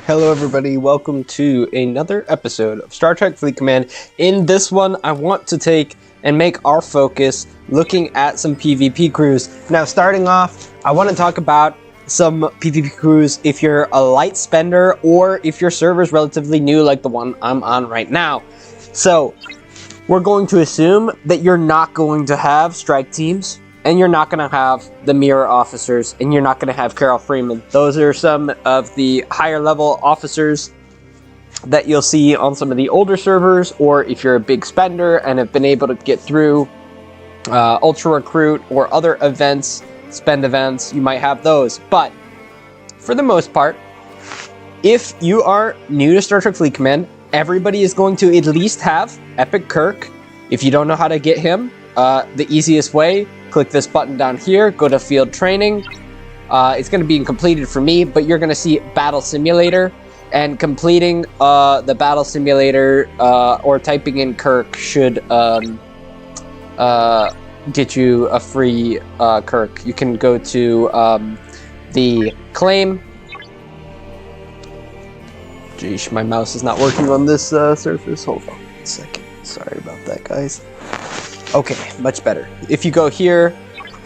Hello everybody, welcome to another episode of Star Trek Fleet Command. In this one, I want to take and make our focus looking at some PvP crews. Now starting off, I want to talk about some PvP crews if you're a light spender or if your server's relatively new like the one I'm on right now. So, we're going to assume that you're not going to have strike teams, and you're not going to have the mirror officers, and you're not going to have Carol Freeman. Those are some of the higher level officers that you'll see on some of the older servers, or if you're a big spender and have been able to get through Ultra Recruit or other events, spend events, you might have those. But for the most part, if you are new to Star Trek Fleet Command, everybody is going to at least have Epic Kirk. If you don't know how to get him, the easiest way, click this button down here, go to field training. It's going to be completed for me, but you're going to see Battle Simulator, and completing the Battle Simulator or typing in Kirk should get you a free Kirk. You can go to the claim. Geesh, my mouse is not working on this surface. Hold on a second. Sorry about that, guys. Okay, much better. If you go here,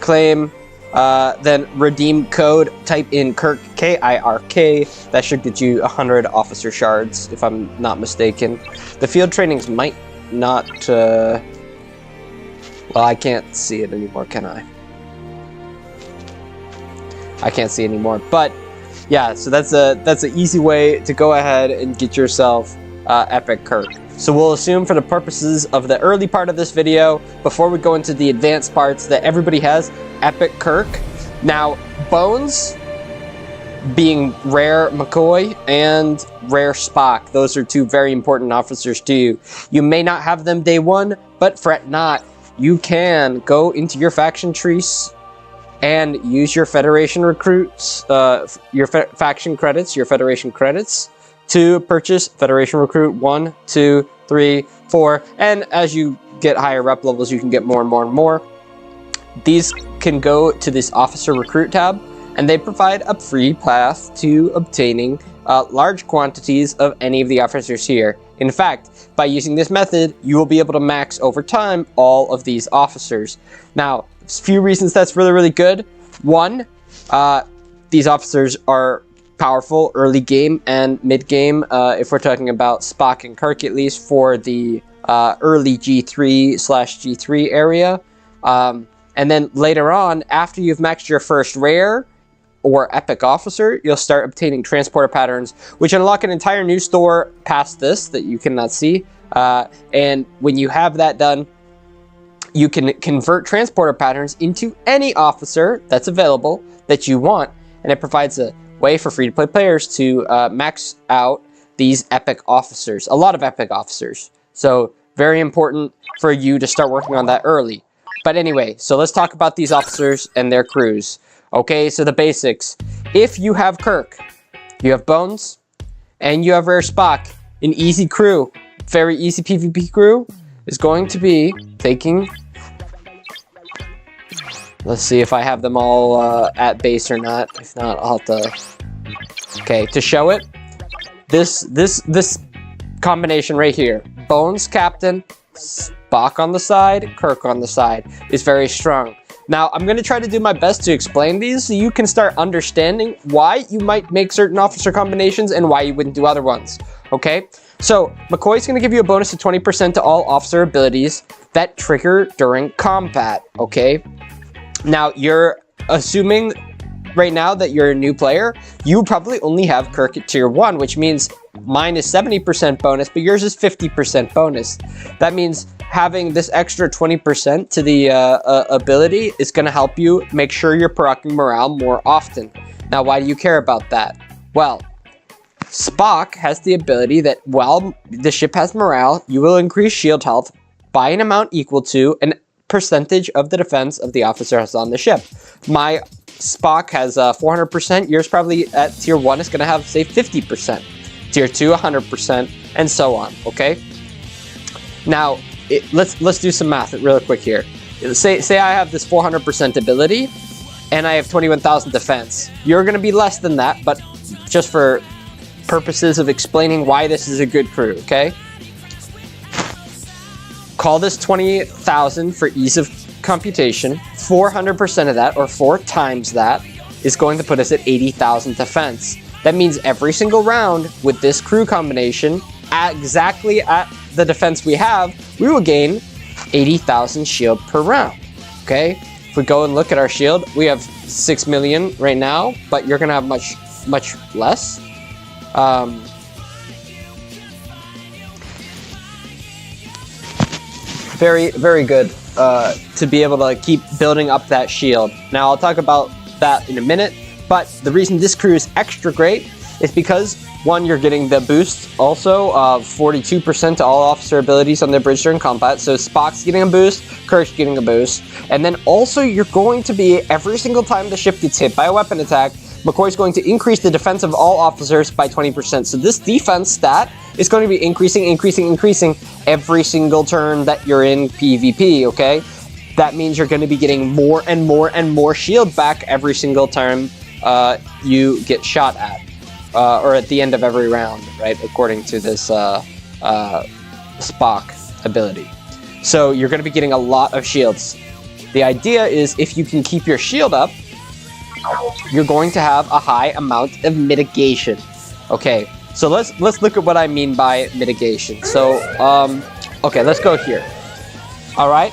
claim, then redeem code, type in Kirk, K-I-R-K. That should get you 100 officer shards, if I'm not mistaken. The field trainings might not, well, I can't see it anymore, can I? I can't see anymore, but yeah, so that's an easy way to go ahead and get yourself Epic Kirk. So we'll assume for the purposes of the early part of this video, before we go into the advanced parts, that everybody has Epic Kirk. Now, Bones being rare McCoy and rare Spock, those are two very important officers to you. You may not have them day one, but fret not. You can go into your faction trees and use your Federation recruits, your faction credits, your Federation credits, to purchase Federation Recruit 1, 2, 3, 4, and as you get higher rep levels, you can get more and more and more. These can go to this Officer Recruit tab, and they provide a free path to obtaining large quantities of any of the officers here. In fact, by using this method, you will be able to max over time all of these officers. Now, there's a few reasons that's really, really good. One, these officers are powerful early game and mid game, if we're talking about Spock and Kirk, at least for the early G3/G3 area. And then later on, after you've maxed your first rare or epic officer, you'll start obtaining transporter patterns, which unlock an entire new store past this that you cannot see. And when you have that done, you can convert transporter patterns into any officer that's available that you want, and it provides a way for free-to-play players to max out these epic officers, a lot of epic officers. So very important for you to start working on that early. But anyway, so let's talk about these officers and their crews. Okay, so the basics. If you have Kirk, you have Bones, and you have Rare Spock, an easy crew, very easy PvP crew is going to be taking... Let's see if I have them all at base or not. If not, I'll have to... Okay, to show it, this combination right here, Bones Captain, Spock on the side, Kirk on the side, is very strong. Now, I'm going to try to do my best to explain these so you can start understanding why you might make certain officer combinations and why you wouldn't do other ones. Okay? So, McCoy's going to give you a bonus of 20% to all officer abilities that trigger during combat. Okay? Now, you're assuming right now that you're a new player, you probably only have Kirk at tier 1, which means mine is 70% bonus, but yours is 50% bonus. That means having this extra 20% to the ability is going to help you make sure you're proccing morale more often. Now, why do you care about that? Well, Spock has the ability that while the ship has morale, you will increase shield health by an amount equal to an percentage of the defense of the officer has on the ship. My Spock has 400%. Yours probably at tier 1 is going to have, say, 50%. Tier 2, 100%, and so on, okay? Now, let's do some math really quick here. Say I have this 400% ability, and I have 21,000 defense. You're going to be less than that, but just for purposes of explaining why this is a good crew, okay? Call this 20,000 for ease of computation. 400% of that, or 4 times that, is going to put us at 80,000 defense. That means every single round with this crew combination, exactly at the defense we have, we will gain 80,000 shield per round, okay? If we go and look at our shield, we have 6 million right now, but you're gonna have much less. Very, very good to be able to keep building up that shield. Now, I'll talk about that in a minute, but the reason this crew is extra great is because, one, you're getting the boost also of 42% to all officer abilities on the bridge during combat, so Spock's getting a boost, Kirk's getting a boost, and then also you're going to be, every single time the ship gets hit by a weapon attack, McCoy's going to increase the defense of all officers by 20%. So this defense stat is going to be increasing every single turn that you're in PvP, okay? That means you're going to be getting more and more and more shield back every single time you get shot at. Or at the end of every round, right? According to this Spock ability. So you're going to be getting a lot of shields. The idea is if you can keep your shield up, you're going to have a high amount of mitigation. Okay, so let's look at what I mean by mitigation. So, okay, let's go here. All right.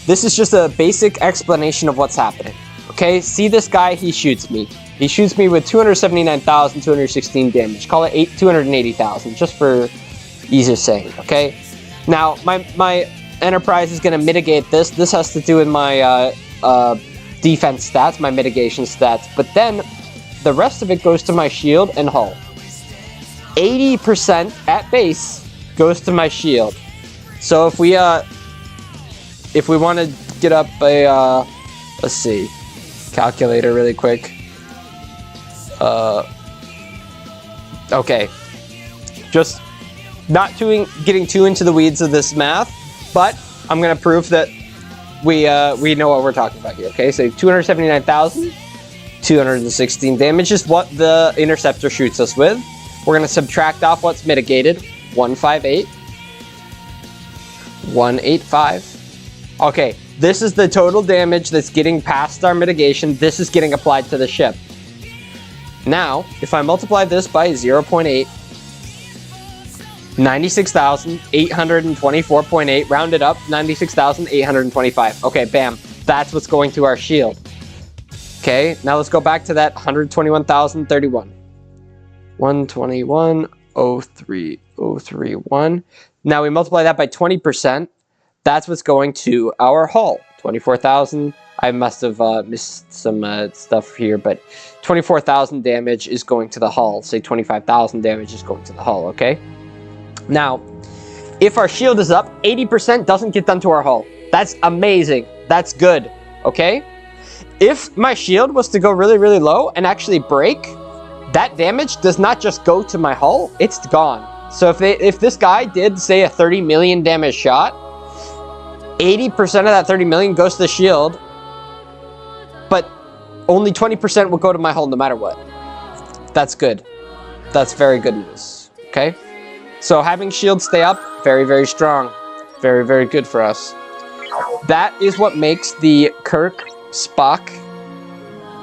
This is just a basic explanation of what's happening. Okay, see this guy, he shoots me. He shoots me with 279,216 damage. Call it 280,000, just for ease of saying, okay? Now, my Enterprise is going to mitigate this. This has to do with my defense stats, my mitigation stats. But then, the rest of it goes to my shield and hull. 80% at base goes to my shield. So if we want to get up a, let's see, calculator really quick. Okay, just not getting too into the weeds of this math, but I'm gonna prove that we know what we're talking about here. Okay, so 279,216 damage is what the interceptor shoots us with. We're gonna subtract off what's mitigated. 158, 185. Okay, this is the total damage that's getting past our mitigation. This is getting applied to the ship. Now, if I multiply this by 0.8, 96,824.8, rounded up, 96,825. Okay, bam. That's what's going to our shield. Okay, now let's go back to that 121,031. 121,03031. Now we multiply that by 20%. That's what's going to our hull. 24,000. I must have missed some stuff here, but 24,000 damage is going to the hull. Say 25,000 damage is going to the hull, okay? Now, if our shield is up, 80% doesn't get done to our hull. That's amazing. That's good, okay? If my shield was to go really, really low and actually break, that damage does not just go to my hull, it's gone. So if this guy did, say, a 30 million damage shot, 80% of that 30 million goes to the shield, but only 20% will go to my hull no matter what. That's good. That's very good news, okay? So having shield stay up, very, very strong. Very, very good for us. That is what makes the Kirk, Spock,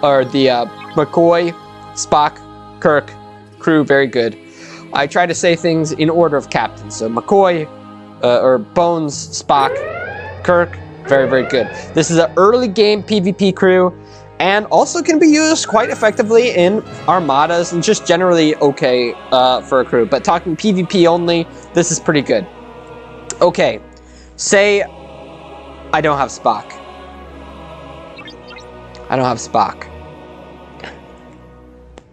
or the McCoy, Spock, Kirk crew very good. I try to say things in order of captain. So McCoy, or Bones, Spock, Kirk, very, very good. This is an early game PvP crew, and also can be used quite effectively in armadas and just generally okay for a crew. But talking PvP only, this is pretty good. Okay, say I don't have Spock. I don't have Spock.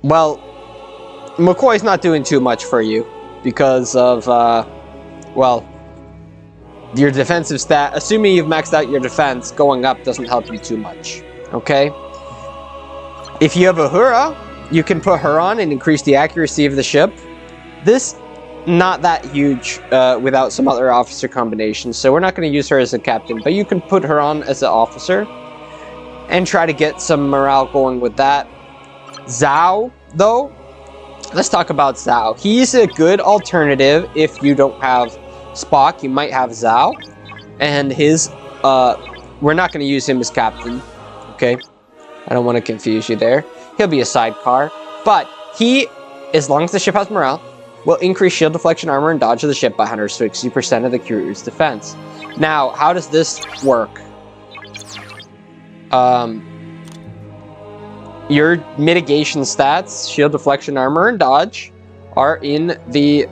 Well, McCoy's not doing too much for you because of, well, your defensive stat. Assuming you've maxed out your defense, going up doesn't help you too much, okay? If you have a Hura, you can put her on and increase the accuracy of the ship. This, not that huge without some other officer combinations, so we're not going to use her as a captain, but you can put her on as an officer and try to get some morale going with that. Zhao, though, let's talk about Zhao. He's a good alternative if you don't have Spock. You might have Zhao, and his we're not going to use him as captain. Okay, I don't want to confuse you there. He'll be a sidecar, but he, as long as the ship has morale, will increase shield deflection, armor, and dodge of the ship by 160% of the crew's defense. Now, how does this work? Your mitigation stats, shield deflection, armor, and dodge, are in the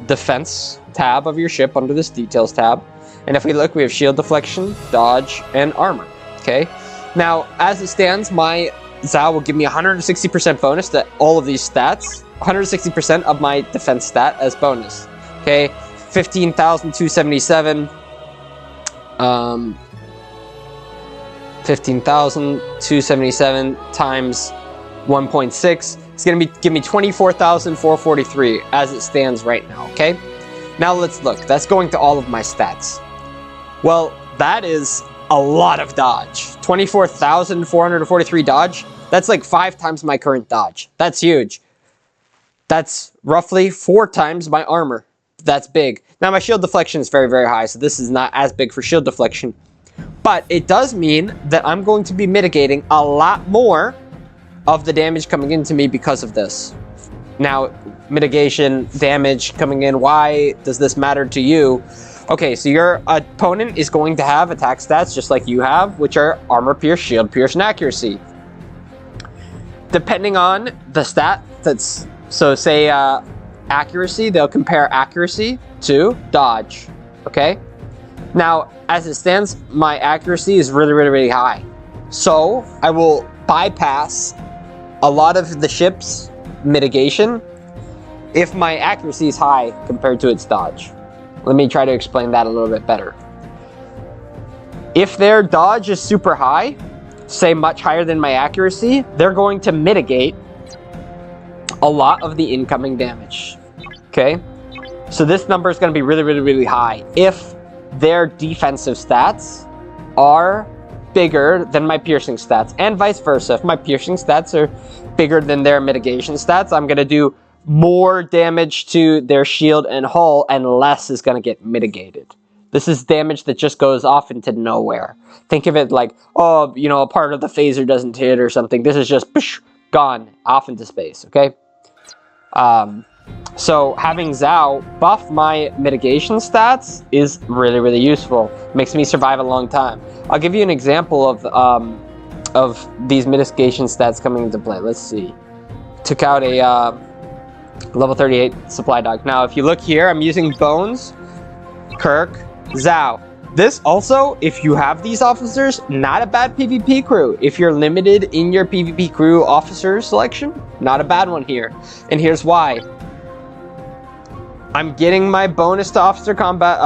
defense tab of your ship under this details tab. And if we look, we have shield deflection, dodge, and armor. Okay. Now, as it stands, my Zhao will give me 160% bonus to all of these stats. 160% of my defense stat as bonus. Okay. 15,277. 15,277 times 1.6. It's going to give me 24,443 as it stands right now, okay? Now let's look. That's going to all of my stats. Well, that is a lot of dodge. 24,443 dodge. That's like 5 times my current dodge. That's huge. That's roughly 4 times my armor. That's big. Now my shield deflection is very, very high, so this is not as big for shield deflection. But it does mean that I'm going to be mitigating a lot more of the damage coming into me because of this. Now, mitigation, damage coming in, why does this matter to you? Okay, so your opponent is going to have attack stats just like you have, which are armor pierce, shield pierce, and accuracy. Depending on the stat that's, so say accuracy, they'll compare accuracy to dodge, okay? Now, as it stands, my accuracy is really, really, really high. So, I will bypass a lot of the ship's mitigation if my accuracy is high compared to its dodge. Let me try to explain that a little bit better. If their dodge is super high, say much higher than my accuracy, they're going to mitigate a lot of the incoming damage. Okay? So this number is going to be really, really, really high if their defensive stats are bigger than my piercing stats, and vice versa. If my piercing stats are bigger than their mitigation stats, I'm going to do more damage to their shield and hull, and less is going to get mitigated. This is damage that just goes off into nowhere. Think of it like, oh, you know, a part of the phaser doesn't hit or something. This is just gone off into space, okay? So having Zhao buff my mitigation stats is really, really useful. Makes me survive a long time. I'll give you an example of these mitigation stats coming into play. Let's see. Took out a level 38 supply dog. Now, if you look here, I'm using Bones, Kirk, Zhao. This also, if you have these officers, not a bad PvP crew. If you're limited in your PvP crew officer selection, not a bad one here. And here's why. I'm getting my bonus to officer combat,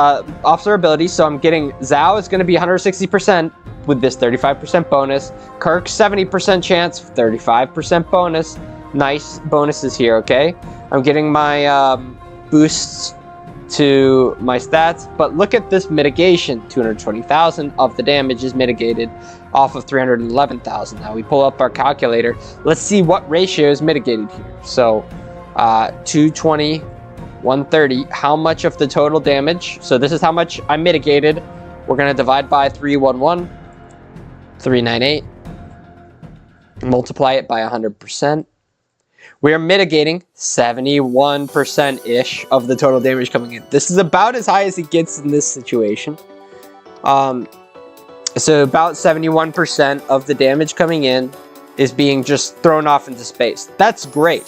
officer ability, so I'm getting Zhao is going to be 160% with this 35% bonus. Kirk 70% chance, 35% bonus. Nice bonuses here, okay? I'm getting my boosts to my stats, but look at this mitigation. 220,000 of the damage is mitigated off of 311,000. Now we pull up our calculator. Let's see what ratio is mitigated here. So 220, 130. How much of the total damage? So this is how much I mitigated. We're going to divide by 311, 398, multiply it by 100%. We are mitigating 71%-ish of the total damage coming in. This is about as high as it gets in this situation. So about 71% of the damage coming in is being just thrown off into space. That's great.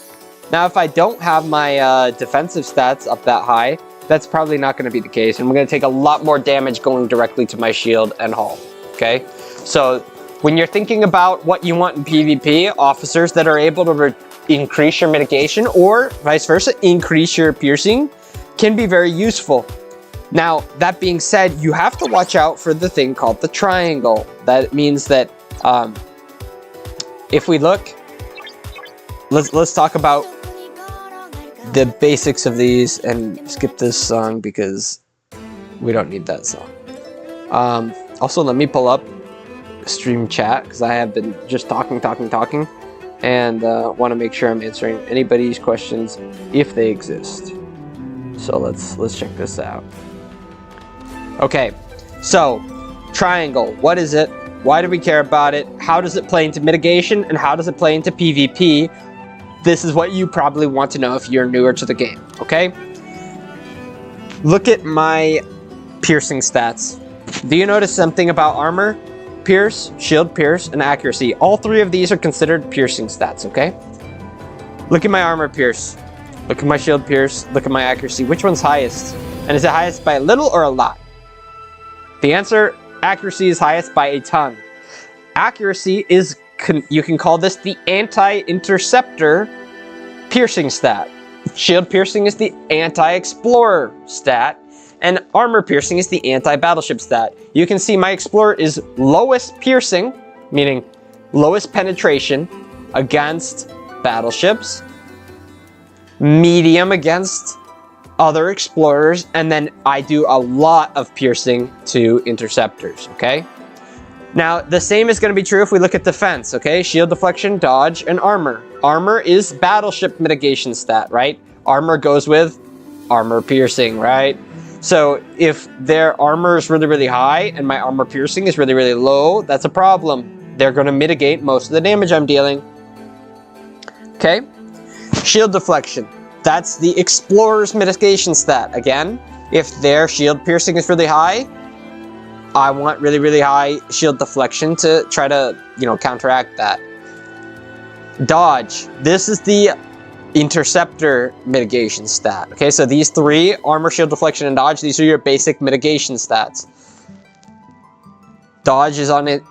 Now, if I don't have my defensive stats up that high, that's probably not going to be the case. And we're going to take a lot more damage going directly to my shield and hull. Okay? So when you're thinking about what you want in PvP, officers that are able to increase your mitigation, or vice versa, increase your piercing, can be very useful. Now, that being said, you have to watch out for the thing called the triangle. That means that if we look, let's talk about the basics of these and skip this song because we don't need that song. Also, let me pull up stream chat because I have been just talking. and want to make sure I'm answering anybody's questions if they exist. So let's check this out. Okay, so triangle, what is it? Why do we care about it? How does it play into mitigation, and how does it play into PvP? This is what you probably want to know if you're newer to the game, okay? Look at my piercing stats. Do you notice something about armor, pierce, shield pierce, and accuracy? All three of these are considered piercing stats, okay? Look at my armor pierce. Look at my shield pierce. Look at my accuracy. Which one's highest? And is it highest by a little or a lot? The answer, accuracy is highest by a ton. Accuracy is, you can call this the anti-interceptor piercing stat. Shield piercing is the anti-explorer stat. And armor piercing is the anti-battleship stat. You can see my explorer is lowest piercing, meaning lowest penetration against battleships, medium against other explorers, and then I do a lot of piercing to interceptors, okay? Now, the same is going to be true if we look at defense, okay? Shield deflection, dodge, and armor. Armor is battleship mitigation stat, right? Armor goes with armor piercing, right? So if their armor is really, really high and my armor piercing is really, really low, that's a problem. They're going to mitigate most of the damage I'm dealing. Okay? Shield deflection. That's the explorer's mitigation stat. Again, if their shield piercing is really high, I want really, really high shield deflection to try to, counteract that. Dodge. This is the interceptor mitigation stat. Okay, so these three, armor, shield deflection, and dodge, these are your basic mitigation stats. Dodge is on it,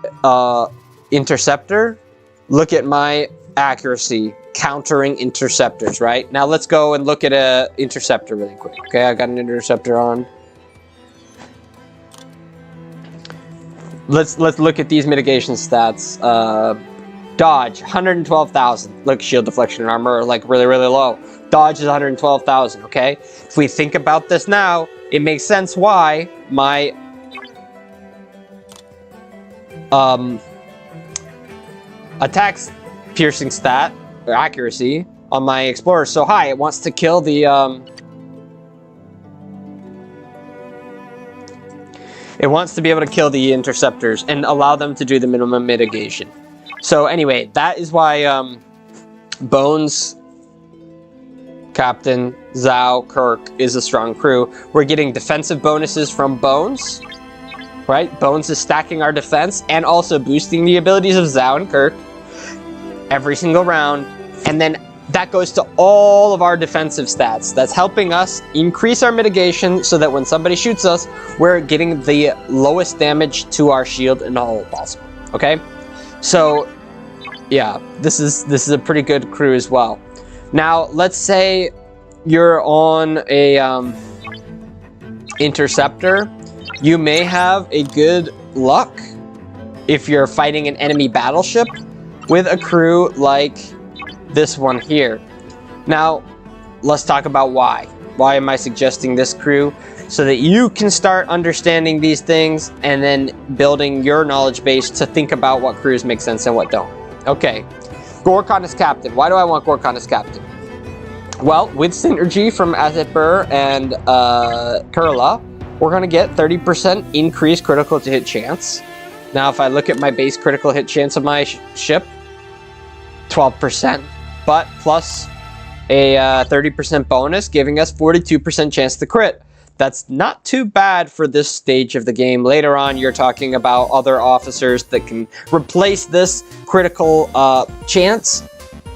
interceptor. Look at my accuracy, countering interceptors, right? Now let's go and look at a interceptor really quick. Okay, I got an interceptor on. Let's look at these mitigation stats. Dodge, 112,000. Look, shield deflection and armor are like really, really low. Dodge is 112,000, okay? If we think about this now, it makes sense why my attacks piercing stat, or accuracy, on my explorer is so high. It wants to kill the, it wants to be able to kill the interceptors and allow them to do the minimum mitigation. So anyway, that is why Bones, Captain, Zhao, Kirk is a strong crew. We're getting defensive bonuses from Bones, right? Bones is stacking our defense and also boosting the abilities of Zhao and Kirk every single round. And then that goes to all of our defensive stats. That's helping us increase our mitigation so that when somebody shoots us, we're getting the lowest damage to our shield and hull possible, okay? So, yeah, this is a pretty good crew as well. Now, let's say you're on a interceptor. You may have a good luck if you're fighting an enemy battleship with a crew like this one here. Now, let's talk about why. Why am I suggesting this crew? So that you can start understanding these things and then building your knowledge base to think about what crews make sense and what don't. Okay, Gorkon as captain. Why do I want Gorkon as captain? Well, with synergy from Azitbur and Kurla, we're going to get 30% increased critical to hit chance. Now, if I look at my base critical hit chance of my ship, 12%, but plus a 30% bonus, giving us 42% chance to crit. That's not too bad for this stage of the game. Later on, you're talking about other officers that can replace this critical chance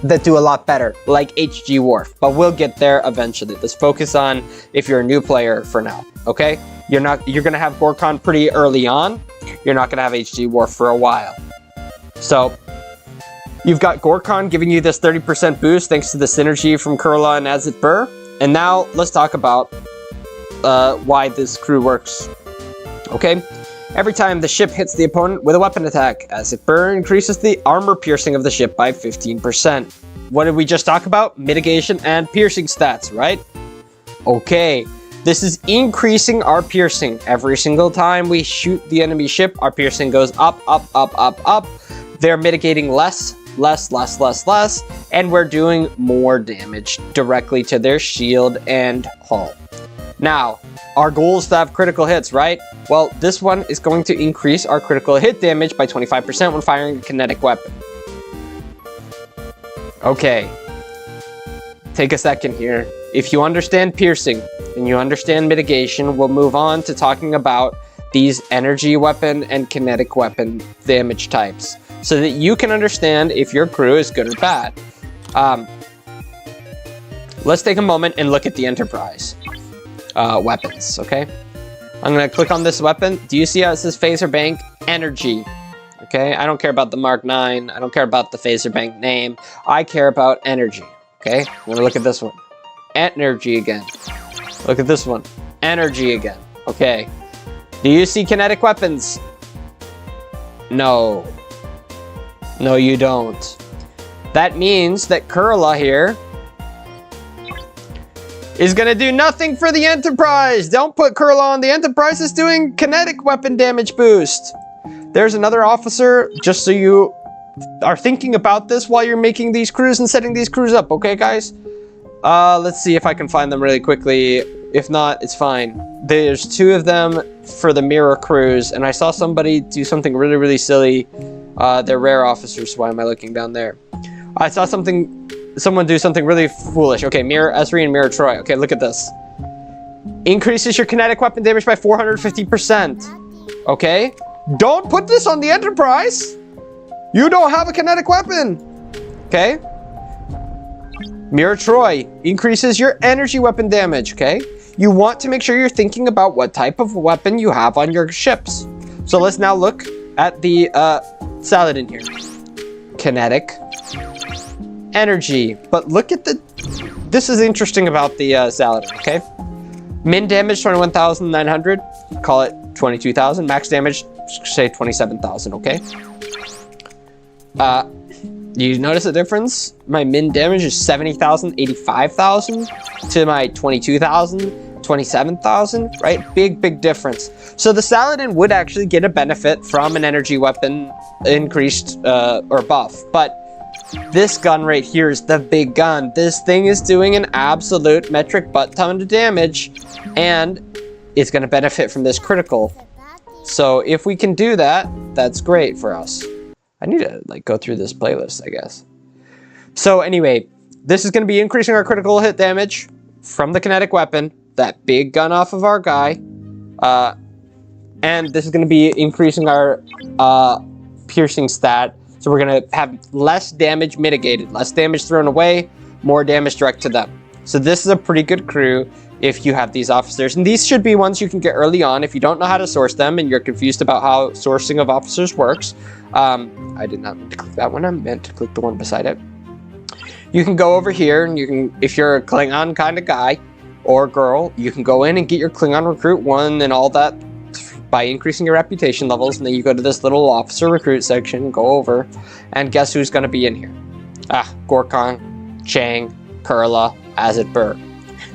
that do a lot better, like HG Worf. But we'll get there eventually. Let's focus on if you're a new player for now, okay? You're gonna have Gorkon pretty early on. You're not gonna have HG Worf for a while. So, you've got Gorkon giving you this 30% boost thanks to the synergy from Kurla and Azitbur. And now, let's talk about why this crew works. Okay, every time the ship hits the opponent with a weapon attack, Azitbur increases the armor piercing of the ship by 15%. What did we just talk about? Mitigation and piercing stats, right? Okay, this is increasing our piercing. Every single time we shoot the enemy ship, our piercing goes up, up, up, up, up. They're mitigating less less, and we're doing more damage directly to their shield and hull. Now, our goal is to have critical hits, right? Well, this one is going to increase our critical hit damage by 25% when firing a kinetic weapon. Okay, take a second here. If you understand piercing and you understand mitigation, we'll move on to talking about these energy weapon and kinetic weapon damage types so that you can understand if your crew is good or bad. Let's take a moment and look at the Enterprise weapons, okay? I'm gonna click on this weapon. Do you see how it says Phaser Bank Energy? Okay, I don't care about the Mark 9. I don't care about the Phaser Bank name. I care about energy, okay? I'm gonna look at this one. Energy again. Look at this one. Energy again. Okay. Do you see kinetic weapons? No. No, you don't. That means that Kurla here is gonna do nothing for the Enterprise. Don't put Kurla on the Enterprise. It's doing kinetic weapon damage boost. There's another officer, just so you are thinking about this while you're making these crews and setting these crews up, okay, guys? Let's see if I can find them really quickly. If not, it's fine. There's 2 of them for the mirror crews, and I saw somebody do something really, really silly. They're rare officers, so why am I looking down there? I saw someone do something really foolish. Okay, Mirror Esri and Mirror Troy. Okay, look at this. Increases your kinetic weapon damage by 450%. Okay? Don't put this on the Enterprise! You don't have a kinetic weapon! Okay? Mirror Troy increases your energy weapon damage, okay? You want to make sure you're thinking about what type of weapon you have on your ships. So let's now look at the Saladin here. Kinetic. Energy. But look at the... This is interesting about the Saladin, okay? Min damage, 21,900. Call it 22,000. Max damage, say 27,000, okay? You notice the difference? My min damage is 70,000, 85,000 to my 22,000, 27,000, right? Big difference. So the Saladin would actually get a benefit from an energy weapon increased or buff, but this gun right here is the big gun. This thing is doing an absolute metric butt ton of damage, and it's going to benefit from this critical. So if we can do that, that's great for us. I need to like go through this playlist, I guess. So anyway, this is going to be increasing our critical hit damage from the kinetic weapon, that big gun off of our guy. And this is going to be increasing our piercing stat. So we're going to have less damage mitigated, less damage thrown away, more damage direct to them. So this is a pretty good crew if you have these officers. And these should be ones you can get early on if you don't know how to source them and you're confused about how sourcing of officers works. I did not mean to click that one. I meant to click the one beside it. You can go over here and you can, if you're a Klingon kind of guy or girl, you can go in and get your Klingon recruit 1 and all that by increasing your reputation levels. And then you go to this little officer recruit section, go over, and guess who's going to be in here? Gorkon, Chang, Kurla, Azit Burr.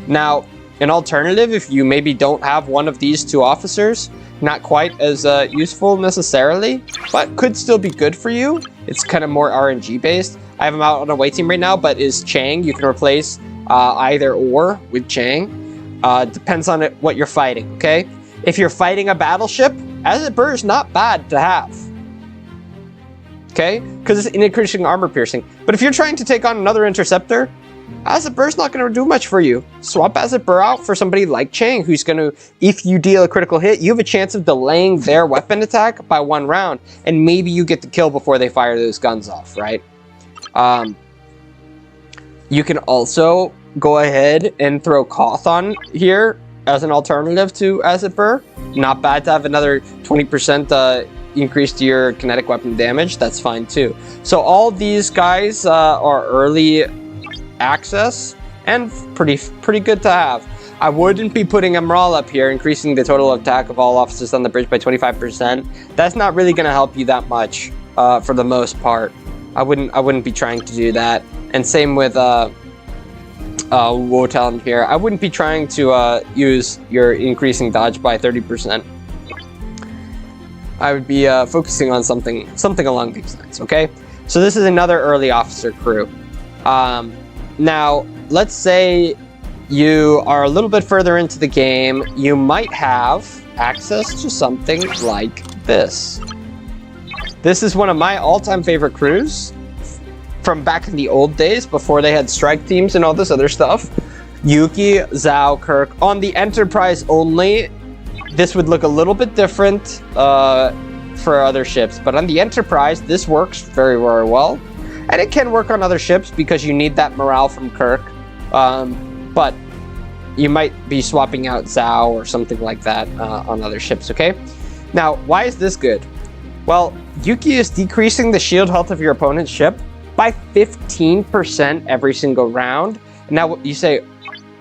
Now, an alternative, if you maybe don't have one of these 2 officers, not quite as useful necessarily, but could still be good for you. It's kind of more RNG based. I have him out on a away team right now, but is Chang. You can replace either or with Chang. Depends on what you're fighting, okay? If you're fighting a battleship, Azit Burr is not bad to have. Okay? Because it's increasing armor piercing. But if you're trying to take on another interceptor, Azit Burr's not going to do much for you. Swap Azit Burr out for somebody like Chang, who's going to, if you deal a critical hit, you have a chance of delaying their weapon attack by 1 round, and maybe you get the kill before they fire those guns off, right? You can also go ahead and throw Koth on here as an alternative to Azit Burr. Not bad to have another 20% increase to your kinetic weapon damage. That's fine too. So all these guys are early access and pretty good to have. I wouldn't be putting them all up here, increasing the total attack of all officers on the bridge by 25%. That's not really going to help you that much for the most part. I wouldn't be trying to do that. And same with Wotan here. I wouldn't be trying to use your increasing dodge by 30%. I would be focusing on something along these lines, okay? So this is another early officer crew. Now, let's say you are a little bit further into the game. You might have access to something like this. This is one of my all-time favorite crews from back in the old days before they had strike teams and all this other stuff. Yuki, Zhao, Kirk. On the Enterprise only, this would look a little bit different for other ships, but on the Enterprise, this works very, very well. And it can work on other ships because you need that morale from Kirk. But you might be swapping out Zhao or something like that on other ships, okay? Now, why is this good? Well, Yuki is decreasing the shield health of your opponent's ship by 15% every single round. Now, you say,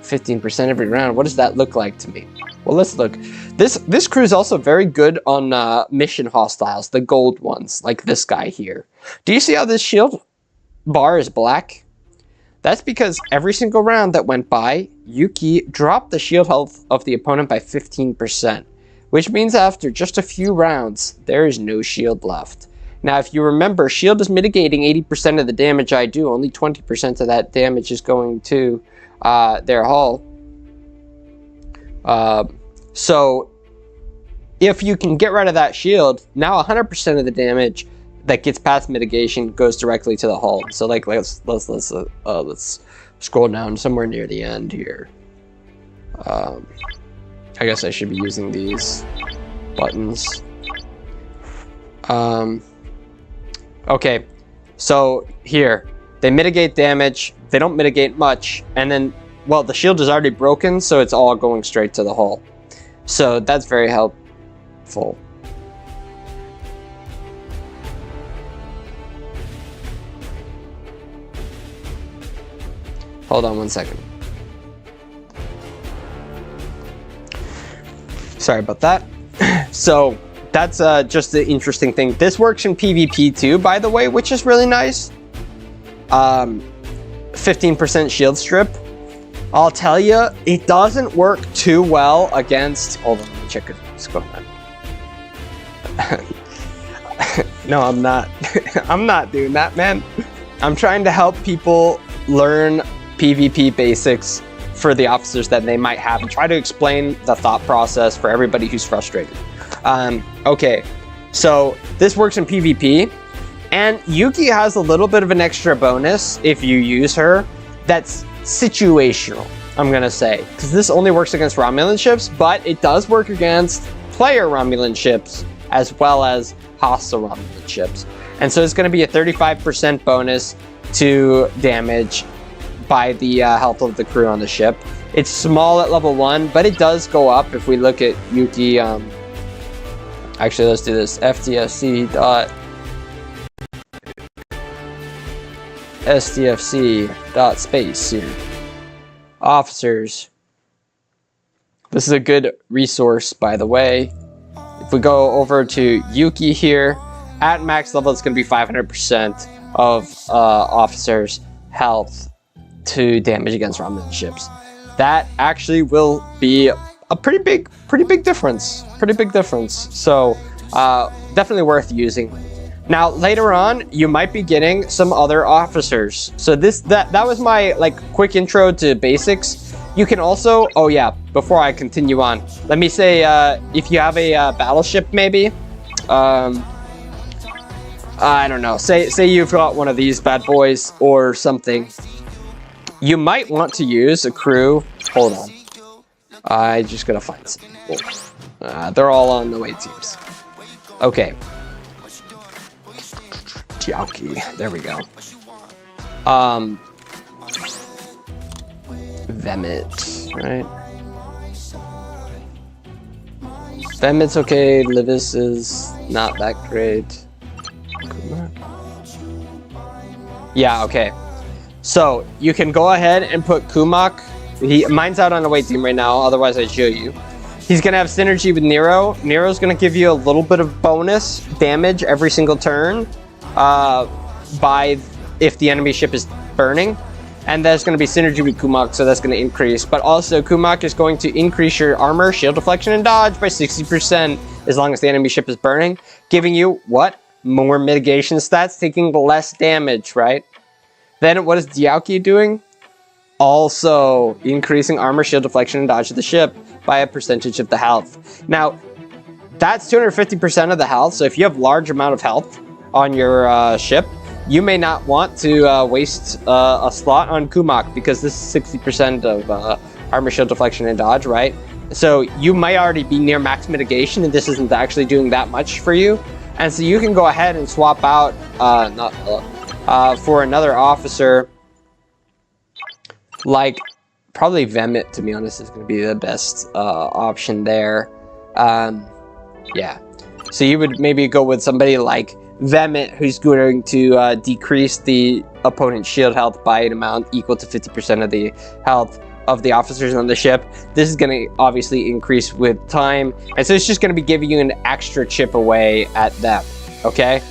15% every round, what does that look like to me? Well, let's look. This crew is also very good on mission hostiles, the gold ones, like this guy here. Do you see how this shield bar is black? That's because every single round that went by, Yuki dropped the shield health of the opponent by 15%, which means after just a few rounds, there is no shield left. Now, if you remember, shield is mitigating 80% of the damage I do. Only 20% of that damage is going to their hull. So if you can get rid of that shield, now 100% of the damage that gets past mitigation goes directly to the hull. So like let's scroll down somewhere near the end here. I guess I should be using these buttons. Okay, so here they mitigate damage. They don't mitigate much, and then, well, the shield is already broken, so it's all going straight to the hull. So that's very helpful. Hold on one second. Sorry about that. So that's just the interesting thing. This works in PvP too, by the way, which is really nice. 15% shield strip. I'll tell you, it doesn't work too well against... Hold on, let me check what's going on. No, I'm not. I'm not doing that, man. I'm trying to help people learn PvP basics for the officers that they might have and try to explain the thought process for everybody who's frustrated. Okay, so this works in PvP, and Yuki has a little bit of an extra bonus if you use her. That's situational, I'm gonna say, because this only works against Romulan ships, but it does work against player Romulan ships as well as hostile Romulan ships. And so it's gonna be a 35% bonus to damage by the health of the crew on the ship. It's small at level 1, but it does go up if we look at Yuki. Actually, let's do this. STFC.space here. Officers. This is a good resource, by the way. If we go over to Yuki here, at max level, it's going to be 500% of officers' health to damage against Romulan ships. That actually will be a pretty big difference. So definitely worth using. Now later on, you might be getting some other officers. So that was my quick intro to basics. You can also, oh yeah, before I continue on, let me say if you have a battleship maybe, I don't know, say you've got one of these bad boys or something. You might want to use a crew. Hold on. I just gotta find some. They're all on the away teams. Okay. Tiaki. There we go. Vemit, right? Vemit's okay. Livis is not that great. Yeah, okay. So you can go ahead and put Kumak. Mine's out on a weight team right now, otherwise I'd show you. He's gonna have synergy with Nero. Nero's gonna give you a little bit of bonus damage every single turn if the enemy ship is burning. And there's gonna be synergy with Kumak, so that's gonna increase. But also Kumak is going to increase your armor, shield deflection, and dodge by 60% as long as the enemy ship is burning, giving you what? more mitigation stats, taking less damage, right? Then what is Diaoki doing? Also increasing armor, shield deflection, and dodge of the ship by a percentage of the health. Now, that's 250% of the health, so if you have large amount of health on your ship, you may not want to waste a slot on Kumak, because this is 60% of armor, shield deflection, and dodge, right? So you might already be near max mitigation, and this isn't actually doing that much for you. And so you can go ahead and swap out for another officer, like probably Vemit, to be honest, is going to be the best option there. Yeah. So you would maybe go with somebody like Vemit, who's going to decrease the opponent's shield health by an amount equal to 50% of the health of the officers on the ship. This is going to obviously increase with time, and so it's just going to be giving you an extra chip away at them, okay?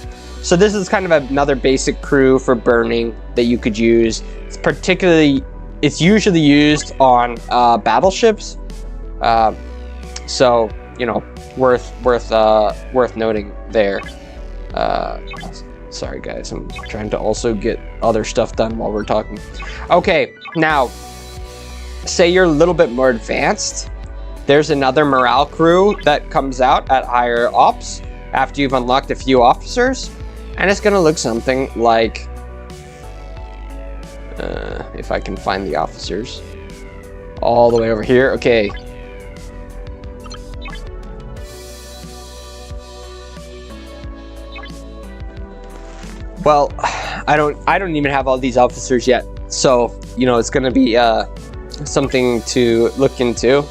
So this is kind of another basic crew for burning that you could use. It's usually used on battleships, so, you know, worth noting there. Sorry guys, I'm trying to also get other stuff done while we're talking. Okay, now, say you're a little bit more advanced, there's another morale crew that comes out at higher ops after you've unlocked a few officers, and it's gonna look something like, if I can find the officers, all the way over here. Okay. Well, I don't even have all these officers yet, so you know it's gonna be something to look into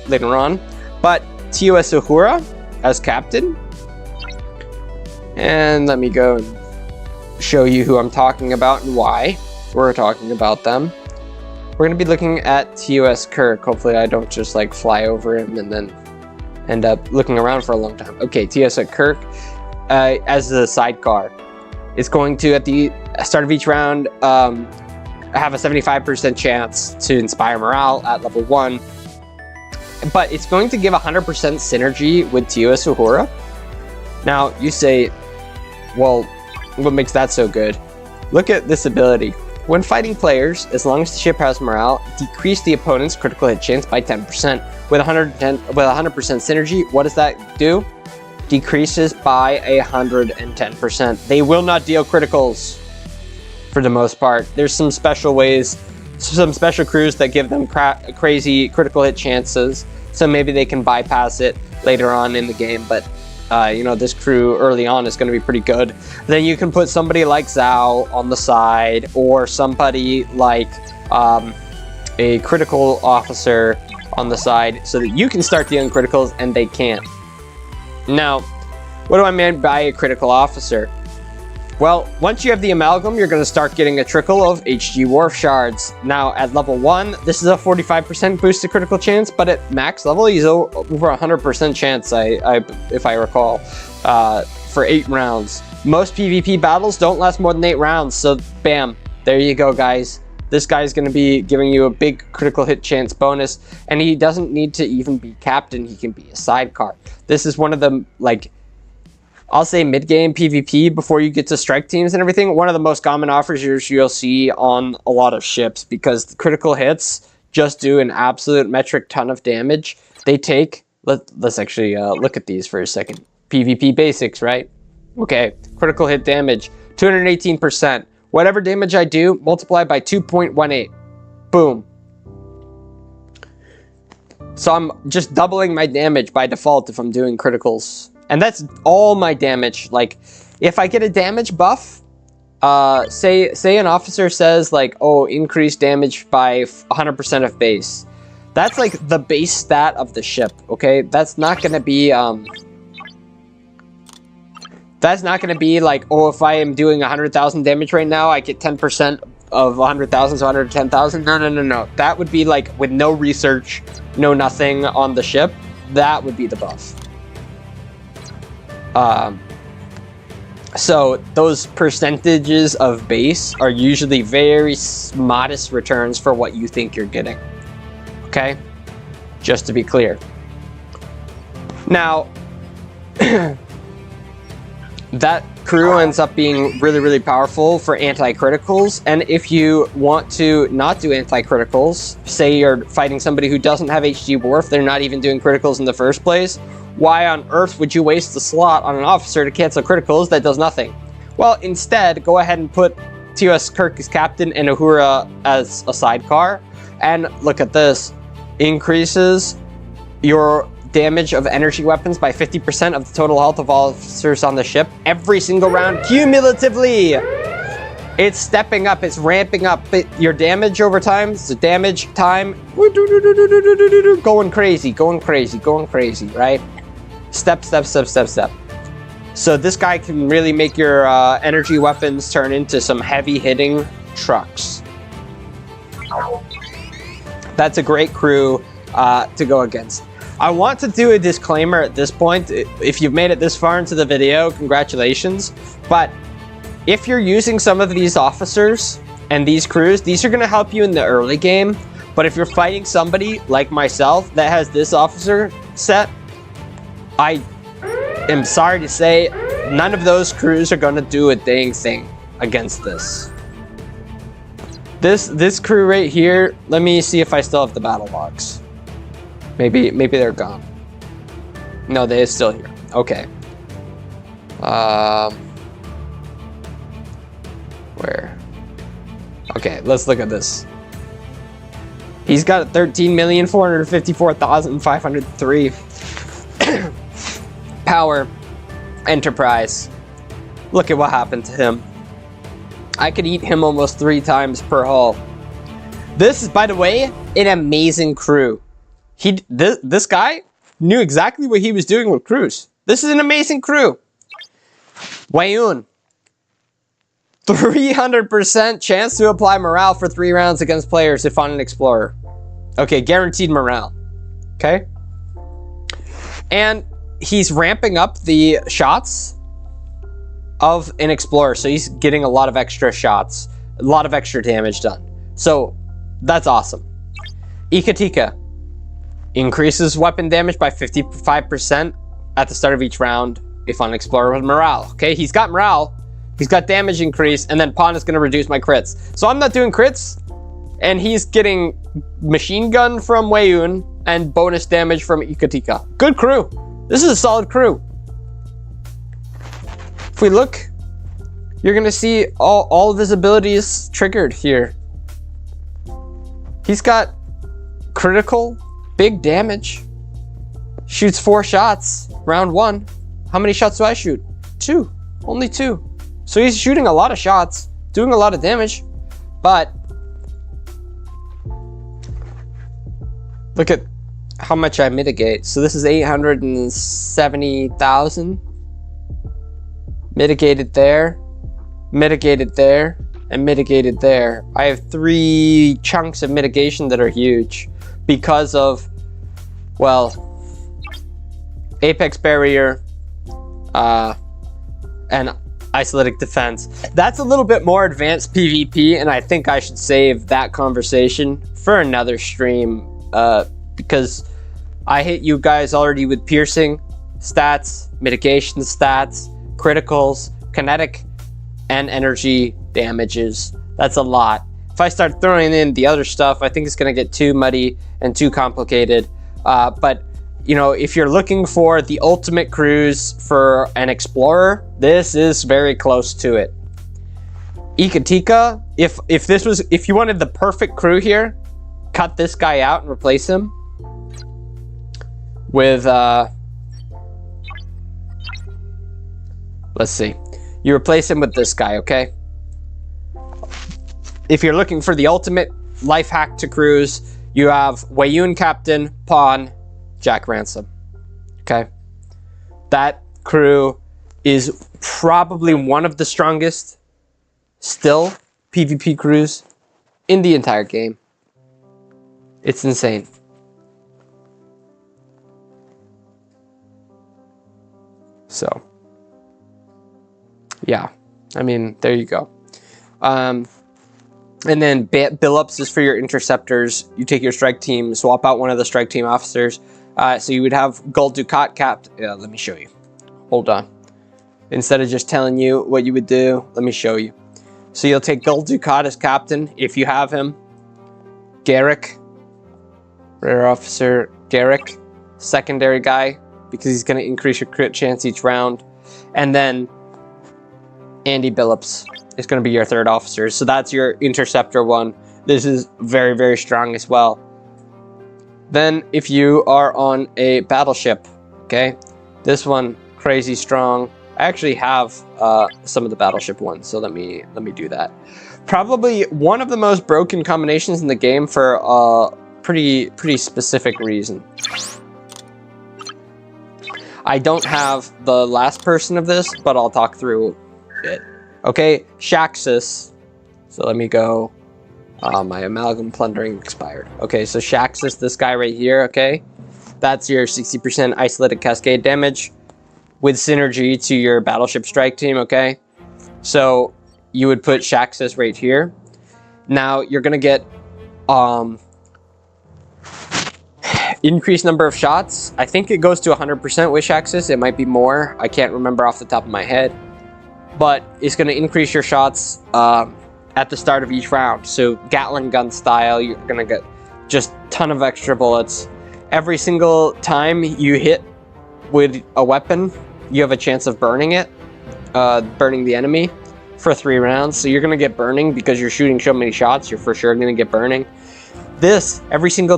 later on. But TOS Uhura as captain, and let me go and show you who I'm talking about and why we're talking about them. We're gonna be looking at TOS Kirk. Hopefully I don't just like fly over him and then end up looking around for a long time. Okay, TOS Kirk as the sidecar. It's going to, at the start of each round, have a 75% chance to inspire morale at level 1. But it's going to give 100% synergy with TOS Uhura. Now, you say, well, what makes that so good? Look at this ability. When fighting players, as long as the ship has morale, decrease the opponent's critical hit chance by 10%. With 100% synergy, what does that do? Decreases by 110%. They will not deal criticals for the most part. There's some special ways, some special crews that give them crazy critical hit chances, so maybe they can bypass it later on in the game, but you know, this crew early on is going to be pretty good. Then you can put somebody like Zhao on the side, or somebody like a critical officer on the side, so that you can start dealing criticals and they can't. Now, what do I mean by a critical officer? Well, once you have the amalgam, you're going to start getting a trickle of HG Wharf shards. Now, at level 1, this is a 45% boost to critical chance, but at max level, he's over 100% chance, if I recall, for 8 rounds. Most PvP battles don't last more than 8 rounds, so bam, there you go, guys. This guy's going to be giving you a big critical hit chance bonus, and he doesn't need to even be captain. He can be a sidecar. This is one of the, like, I'll say mid-game PvP before you get to strike teams and everything, one of the most common offers you'll see on a lot of ships, because the critical hits just do an absolute metric ton of damage. They take, let's actually look at these for a second. PvP basics, right? Okay, critical hit damage, 218%. Whatever damage I do, multiply by 2.18. Boom. So I'm just doubling my damage by default if I'm doing criticals. And that's all my damage. Like, if I get a damage buff, say an officer says, like, oh, increase damage by 100% of base. That's like the base stat of the ship, okay? That's not gonna be, that's not going to be like, oh, if I am doing 100,000 damage right now, I get 10% of 100,000, so 110,000. No. That would be like with no research, no nothing on the ship. That would be the buff. So those percentages of base are usually very modest returns for what you think you're getting. Okay? Just to be clear. Now, that crew ends up being really, really powerful for anti-criticals. And if you want to not do anti-criticals, say you're fighting somebody who doesn't have HG Wharf, they're not even doing criticals in the first place, why on earth would you waste the slot on an officer to cancel criticals that does nothing? Well, instead, go ahead and put TOS Kirk as captain and Uhura as a sidecar. And look at this. Increases your damage of energy weapons by 50% of the total health of all officers on the ship every single round cumulatively. It's stepping up, it's ramping up your damage over time. It's the damage time going crazy, right? Step. So this guy can really make your energy weapons turn into some heavy hitting trucks. That's a great crew to go against. I want to do a disclaimer at this point. If you've made it this far into the video, congratulations. But if you're using some of these officers and these crews, these are going to help you in the early game. But if you're fighting somebody like myself that has this officer set, I am sorry to say, none of those crews are going to do a dang thing against this. This crew right here, let me see if I still have the battle logs. Maybe they're gone. No, they're still here. Okay. Where? Okay, let's look at this. He's got 13,454,503 power enterprise. Look at what happened to him. I could eat him almost 3 times per hull. This is, by the way, an amazing crew. This guy knew exactly what he was doing with crews. This is an amazing crew. Weyoun. 300% chance to apply morale for 3 rounds against players if on an explorer. Okay, guaranteed morale. Okay. And he's ramping up the shots of an explorer. So he's getting a lot of extra shots, a lot of extra damage done. So that's awesome. Ikatika. Increases weapon damage by 55% at the start of each round if on Explorer with morale. Okay, he's got morale, he's got damage increase, and then Pawn is going to reduce my crits. So I'm not doing crits, and he's getting machine gun from Weyoun and bonus damage from Ikatika. Good crew. This is a solid crew. If we look, you're going to see all of his abilities triggered here. He's got critical, big damage, shoots 4 shots, round 1. How many shots do I shoot? 2, only 2. So he's shooting a lot of shots, doing a lot of damage, but look at how much I mitigate. So this is 870,000. Mitigated there, mitigated there, and mitigated there. I have 3 chunks of mitigation that are huge because of, well, Apex Barrier and Isolatic Defense. That's a little bit more advanced PvP, and I think I should save that conversation for another stream because I hit you guys already with piercing stats, mitigation stats, criticals, kinetic, and energy damages. That's a lot. If I start throwing in the other stuff, I think it's going to get too muddy and too complicated. But, you know, if you're looking for the ultimate cruise for an explorer, this is very close to it. Ikatika, if you wanted the perfect crew here, cut this guy out and replace him with, let's see. You replace him with this guy, okay? If you're looking for the ultimate life hack to cruise, you have Weyoun Captain, Pawn, Jack Ransom. Okay? That crew is probably one of the strongest still PvP crews in the entire game. It's insane. So, yeah. I mean, there you go. And then Billups is for your interceptors. You take your strike team, swap out one of the strike team officers. So you would have Gold Ducat capped. Let me show you. Hold on. instead of just telling you what you would do, let me show you. So you'll take Gold Ducat as captain, if you have him. Garrick, rare officer, Garrick, secondary guy, because he's going to increase your crit chance each round. And then Andy Billups is going to be your third officer. So that's your interceptor one. This is very, very strong as well. Then if you are on a battleship, okay, this one, crazy strong. I actually have some of the battleship ones, so let me do that. Probably one of the most broken combinations in the game for a pretty specific reason. I don't have the last person of this, but I'll talk through it. Okay, Shaxus. So let me go. My amalgam plundering expired. Okay, so Shaxus, this guy right here, okay? That's your 60% isolated cascade damage with synergy to your battleship strike team, okay? So you would put Shaxus right here. Now you're gonna get increased number of shots. I think it goes to 100% with Shaxus. It might be more. I can't remember off the top of my head. But it's gonna increase your shots at the start of each round. So Gatling gun style, you're gonna get just a ton of extra bullets. Every single time you hit with a weapon, you have a chance of burning it, burning the enemy for 3 rounds. So you're gonna get burning because you're shooting so many shots, you're for sure gonna get burning. This, every single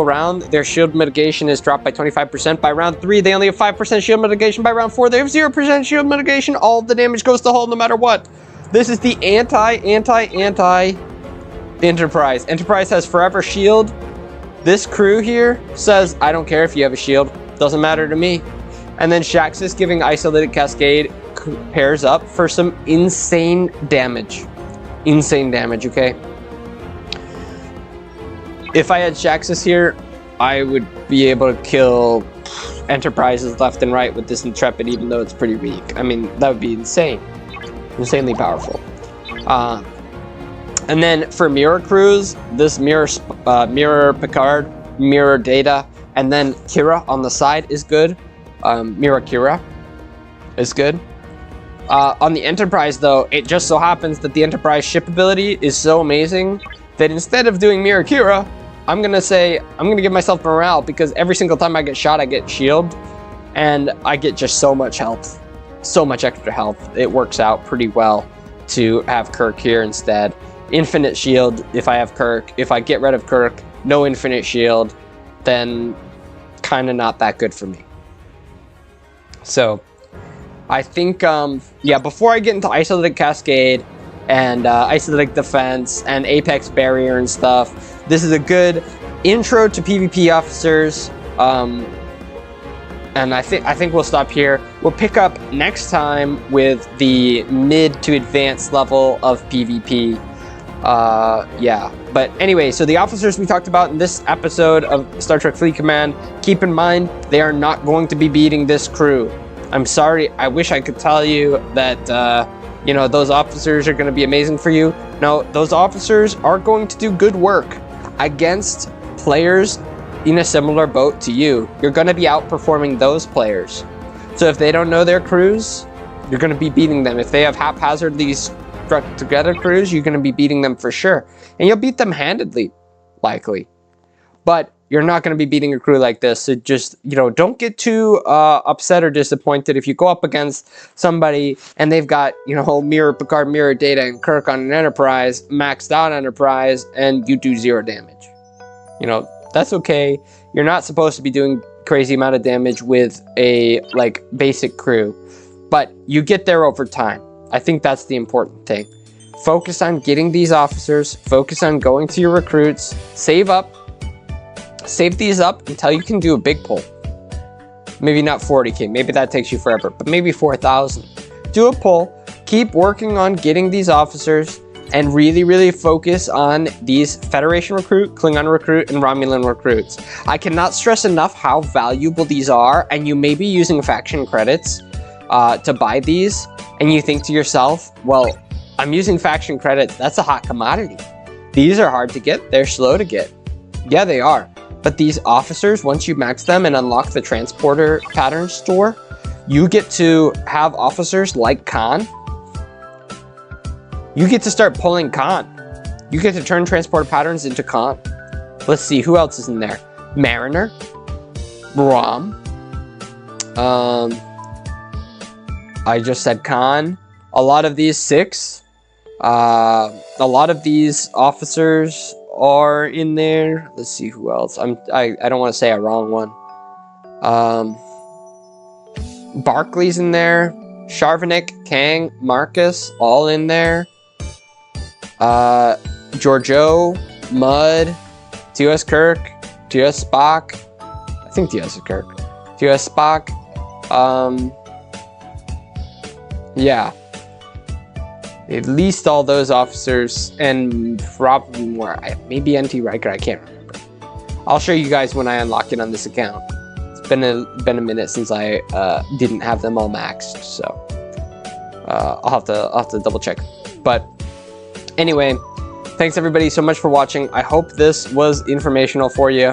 round, their shield mitigation is dropped by 25%. By round 3, they only have 5% shield mitigation. By round 4, they have 0% shield mitigation. All of the damage goes to hull no matter what. This is the anti-Enterprise. Enterprise has forever shield. This crew here says, I don't care if you have a shield. Doesn't matter to me. And then Shaxus giving Isolated Cascade pairs up for some insane damage. Insane damage, okay? If I had Shaxus here, I would be able to kill Enterprises left and right with this Intrepid, even though it's pretty weak. I mean, that would be insane. Insanely powerful. And then for mirror crews, this mirror Picard, mirror Data, and then Kira on the side is good. Mirror Kira is good. On the Enterprise, though, it just so happens that the Enterprise ship ability is so amazing that instead of doing mirror Kira, I'm gonna give myself morale, because every single time I get shot, I get shield, and I get just so much health, so much extra health. It works out pretty well to have Kirk here instead. Infinite shield if I have Kirk. If I get rid of Kirk, no infinite shield, then kind of not that good for me. So I think, yeah, before I get into Isolated Cascade and Isolated Defense and Apex Barrier and stuff, this is a good intro to PvP officers. And I think we'll stop here. We'll pick up next time with the mid to advanced level of PvP. Yeah, but anyway, so the officers we talked about in this episode of Star Trek Fleet Command, keep in mind, they are not going to be beating this crew. I'm sorry, I wish I could tell you that, you know, those officers are going to be amazing for you. No, those officers are going to do good work against players in a similar boat to you. You're going to be outperforming those players. So if they don't know their crews, you're going to be beating them. If they have haphazardly struck together crews, you're going to be beating them for sure. And you'll beat them handedly, likely. But you're not going to be beating a crew like this. So just, you know, don't get too upset or disappointed if you go up against somebody and they've got, you know, whole mirror Picard, mirror Data, and Kirk on an Enterprise, maxed out Enterprise, and you do 0 damage. You know, that's okay. You're not supposed to be doing crazy amount of damage with a, like, basic crew. But you get there over time. I think that's the important thing. Focus on getting these officers. Focus on going to your recruits. Save up. Save these up until you can do a big pull. Maybe not 40k. Maybe that takes you forever. But maybe 4,000. Do a pull. Keep working on getting these officers. And really, really focus on these Federation recruit, Klingon recruit, and Romulan recruits. I cannot stress enough how valuable these are. And you may be using faction credits to buy these. And you think to yourself, well, I'm using faction credits. That's a hot commodity. These are hard to get. They're slow to get. Yeah, they are. But these officers, once you max them and unlock the transporter pattern store, you get to have officers like Khan. You get to start pulling Khan. You get to turn transport patterns into Khan. Let's see, who else is in there? Mariner. Rom. I just said Khan. A lot of these 6. A lot of these officers are in there. Let's see who else. I don't want to say a wrong one. Barkley's in there. Sharvanik, Kang, Marcus, all in there. Giorgio, Mud, TOS Kirk, TOS Spock. I think TOS is Kirk. TOS Spock. Yeah. At least all those officers, and probably more. Maybe NT Riker, I can't remember. I'll show you guys when I unlock it on this account. It's been a minute since I didn't have them all maxed, so I'll have to double check. But anyway, thanks everybody so much for watching. I hope this was informational for you.